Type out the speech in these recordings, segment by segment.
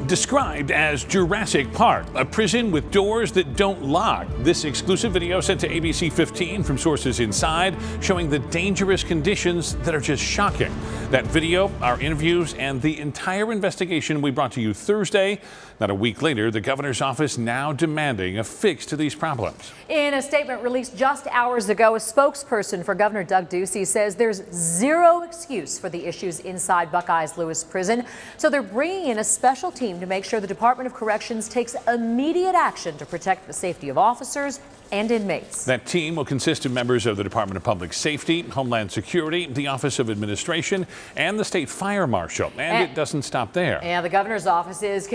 Described as Jurassic Park, a prison with doors that don't lock. This exclusive video sent to ABC15 from sources inside, showing the dangerous conditions that are just shocking. That video, our interviews, and the entire investigation we brought to you Thursday. Not a week later, the governor's office now demanding a fix to these problems. In a statement released just hours ago, a spokesperson for Governor Doug Ducey says there's zero excuse for the issues inside Buckeyes Lewis Prison. So they're bringing in a special team to make sure the Department of Corrections takes immediate action to protect the safety of officers and inmates. That team will consist of members of the Department of Public Safety, Homeland Security, the Office of Administration, and the State Fire Marshal. And it doesn't stop there. Yeah, the governor's office is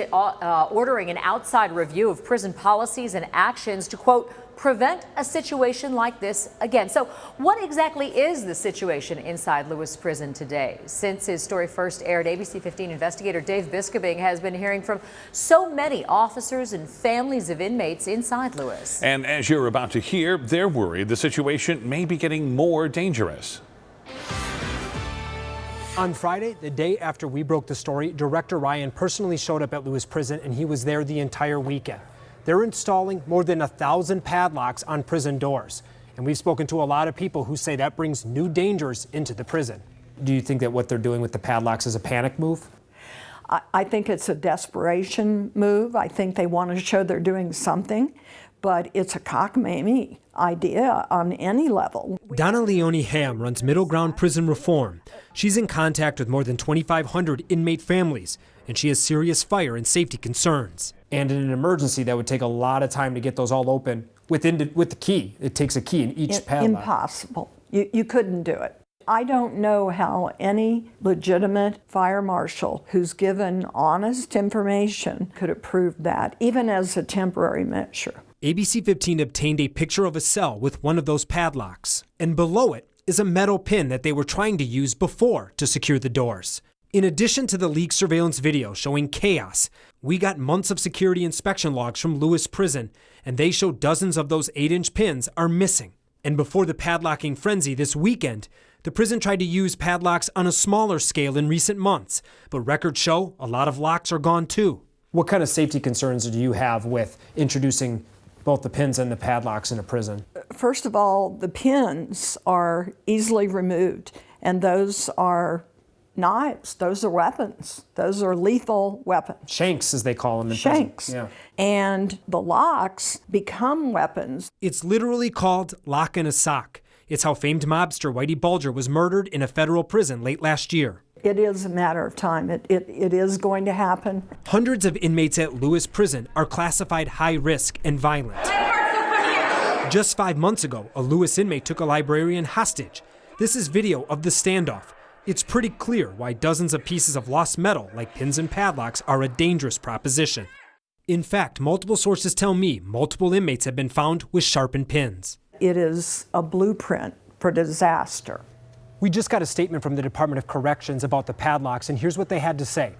ordering an outside review of prison policies and actions to, quote, prevent a situation like this again. So what exactly is the situation inside Lewis Prison today? Since his story first aired, ABC15 investigator Dave Biskobing has been hearing from so many officers and families of inmates inside Lewis. And as you're about to hear, they're worried the situation may be getting more dangerous. On Friday, the day after we broke the story, Director Ryan personally showed up at Lewis Prison, and he was there the entire weekend. They're installing more than 1,000 padlocks on prison doors. And we've spoken to a lot of people who say that brings new dangers into the prison. Do you think that what they're doing with the padlocks is a panic move? I think it's a desperation move. I think they want to show they're doing something, but it's a cockamamie idea on any level. Donna Leone Ham runs Middle Ground Prison Reform. She's in contact with more than 2,500 inmate families, and she has serious fire and safety concerns. And in an emergency, that would take a lot of time to get those all open with the key. It takes a key in each padlock. Impossible. You couldn't do it. I don't know how any legitimate fire marshal who's given honest information could approve that, even as a temporary measure. ABC15 obtained a picture of a cell with one of those padlocks, and below it is a metal pin that they were trying to use before to secure the doors. In addition to the leaked surveillance video showing chaos, we got months of security inspection logs from Lewis Prison, and they show dozens of those 8-inch pins are missing. And before the padlocking frenzy this weekend, the prison tried to use padlocks on a smaller scale in recent months, but records show a lot of locks are gone too. What kind of safety concerns do you have with introducing both the pins and the padlocks in a prison? First of all, the pins are easily removed, and those are knives, those are weapons, those are lethal weapons. Shanks, as they call them in Shanks. prison. Yeah. And the locks become weapons. It's literally called lock in a sock. It's how famed mobster Whitey Bulger was murdered in a federal prison late last year. It is a matter of time. It is going to happen. Hundreds of inmates at Lewis Prison are classified high risk and violent. Just 5 months ago, a Lewis inmate took a librarian hostage. This is video of the standoff. It's pretty clear why dozens of pieces of lost metal, like pins and padlocks, are a dangerous proposition. In fact, multiple sources tell me multiple inmates have been found with sharpened pins. It is a blueprint for disaster. We just got a statement from the Department of Corrections about the padlocks, and here's what they had to say.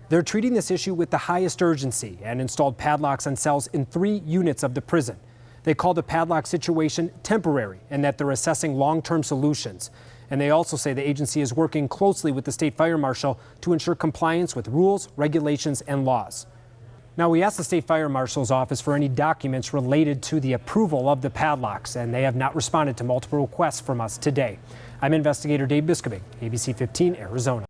They're treating this issue with the highest urgency and installed padlocks on cells in 3 units of the prison. They call the padlock situation temporary and that they're assessing long-term solutions. And they also say the agency is working closely with the State Fire Marshal to ensure compliance with rules, regulations, and laws. Now, we asked the State Fire Marshal's office for any documents related to the approval of the padlocks, and they have not responded to multiple requests from us today. I'm investigator Dave Biskobing, ABC15, Arizona.